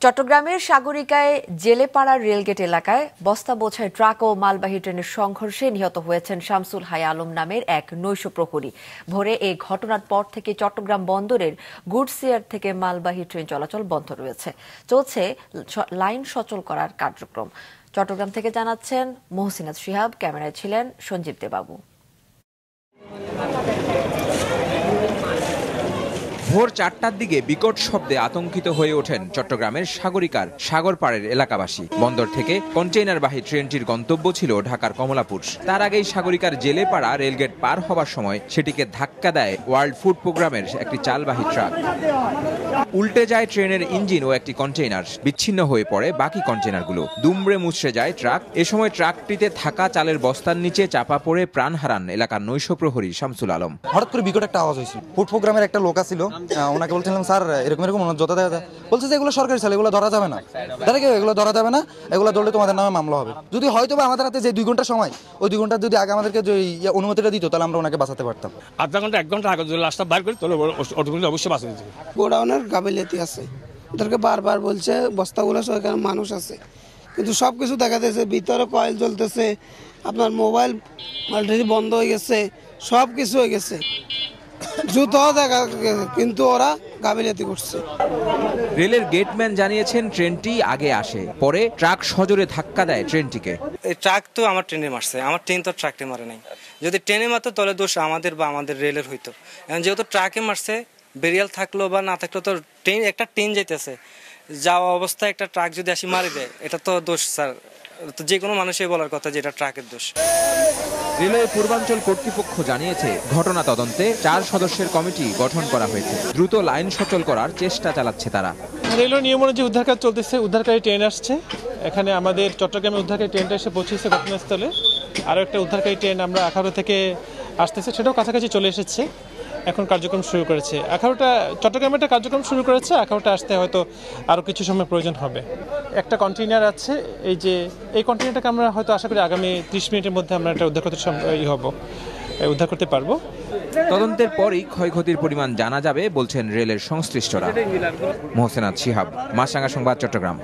চট্টগ্রামের সাগরিকায় জেলেপাড়ার রেলগেট এলাকায় বস্তা বোঝাই ট্রাক ও মালবাহী ট্রেনের সংঘর্ষে নিহত হয়েছেন শামসুল হায়া আলম নামের এক নৈশ প্রহরী। ভোরে এই ঘটনার পর থেকে চট্টগ্রাম বন্দরের গুডস এয়ার থেকে মালবাহী ট্রেন চলাচল বন্ধ রয়েছে। চলছে লাইন সচল করার কার্যক্রম। চট্টগ্রাম থেকে জানাচ্ছেন মহসিনাত শিহাব, ক্যামেরায় ছিলেন সঞ্জীব দেবাবু। ভোর ৪টার দিকে বিকট শব্দে আতঙ্কিত হয়ে ওঠেন চট্টগ্রামের সাগরিকার সাগরপাড়ের এলাকাবাসী। বন্দর থেকে কন্টেইনারবাহী ট্রেনটির গন্তব্য ছিল ঢাকার কমলাপুর। তার আগেই সাগরিকার জেলেপাড়া রেলগেট পার হবার সময় সেটিকে ধাক্কা দেয় ওয়ার্ল্ড ফুড প্রোগ্রামের একটি চালবাহী ট্রাক। উল্টে যায় ট্রেনের ইঞ্জিন ও একটি কন্টেইনার। বিচ্ছিন্ন হয়ে পড়ে বাকি কন্টেইনারগুলো। দুমড়ে মুচড়ে যায় ট্রাক। এ সময় ট্রাকটিতে থাকা চালের বস্তার নিচে চাপা পড়ে প্রাণ হারান এলাকার নৈশ প্রহরী শামসুল আলম। হঠাৎ করে বিকট একটা আওয়াজ হয়েছে। ফুড প্রোগ্রামের একটা লোক ছিল, ওনাকে বলছিলাম স্যার এরকম জোতা দেওয়া যায়, বলছে যে এগুলো সরকারি চাল, এগুলো ধরা যাবে না। এগুলো ধরা যাবে না, এগুলো ধরলে তোমাদের নামে মামলা হবে। যদি হয়তো আমাদের হাতে যে 2 ঘন্টা সময়, ওই 2 ঘন্টা যদি আগে আমাদেরকে অনুমতিটা দিত, তাহলে আমরা ওনাকে বাঁচাতে পারতাম। আধা ঘন্টা 1 ঘন্টা আগে যদি লাশটা বাইর করি তাহলে অবশ্যই বাঁচা দিতে। গোডাউনের গাফিলতি আছে, ওদেরকে বারবার বলছে বস্তাগুলো এখানে মানুষ আছে, কিন্তু সব কিছু দেখা যাচ্ছে ভিতরে কয়েল জ্বলতেছে, আপনার মোবাইল অলরেডি বন্ধ হয়ে গেছে, সব কিছু হয়ে গেছে, জুতাও দেখা গেছে, কিন্তু ওরা গাফিলতি করছে। রেলের গেটম্যান জানিয়েছেন ট্রেনটি আগে আসে, পরে ট্রাক সজোরে ধাক্কা দেয় ট্রেনটিকে। এই ট্রাক তো আমার ট্রেনে মারছে, আমার ট্রেন তো ট্রাককে মারে নাই। যদি ট্রেনে মারতো তাহলে দোষ আমাদের বা আমাদের রেলের হইতো। এখন যেহেতু ট্রাকে মারছে, বেরিয়াল থাকলো বা না থাকলো, তো ট্রেন যাইতেছে, যাওয়া অবস্থায় একটা ট্রাক যদি আসি মারি দেয়, এটা তো দোষ স্যার, তো যে কোনো মানুষই বলার কথা যে এটা ট্রাকের দোষ। রেলওয়ে পূর্বাঞ্চল কর্তৃপক্ষ জানিয়েছে ঘটনা তদন্তে 4 সদস্যের কমিটি গঠন করা হয়েছে। দ্রুত লাইন সচল করার চেষ্টা চালাচ্ছে তারা। রেলওয়ে নিয়ম অনুযায়ী উদ্ধার কাজ চলতেছে। উদ্ধারকারী ট্রেন আসছে, এখানে আমাদের চট্টগ্রামে উদ্ধারকারী ট্রেনটা এসে পৌঁছেছে ঘটনাস্থলে। আরও একটা উদ্ধারকারী ট্রেন আমরা আখাউড়া থেকে আসতেছে, সেটাও কাছাকাছি চলে এসেছে, এখন কার্যক্রম শুরু করেছে। চট্টগ্রামে একটা কার্যক্রম শুরু করেছে, আখাউড়াটা আসতে হয়তো আরও কিছু সময় প্রয়োজন হবে। একটা কন্টেইনার আছে, এই কন্টেইনারটাকে আমরা হয়তো আশা করি আগামী 30 মিনিটের মধ্যে আমরা এটা উদ্ধার করতে পারবো। তদন্তের পরই ক্ষয়ক্ষতির পরিমাণ জানা যাবে বলছেন রেলের সংশ্লিষ্টরা। মহসিনাত শিহাব, মাছরাঙা সংবাদ, চট্টগ্রাম।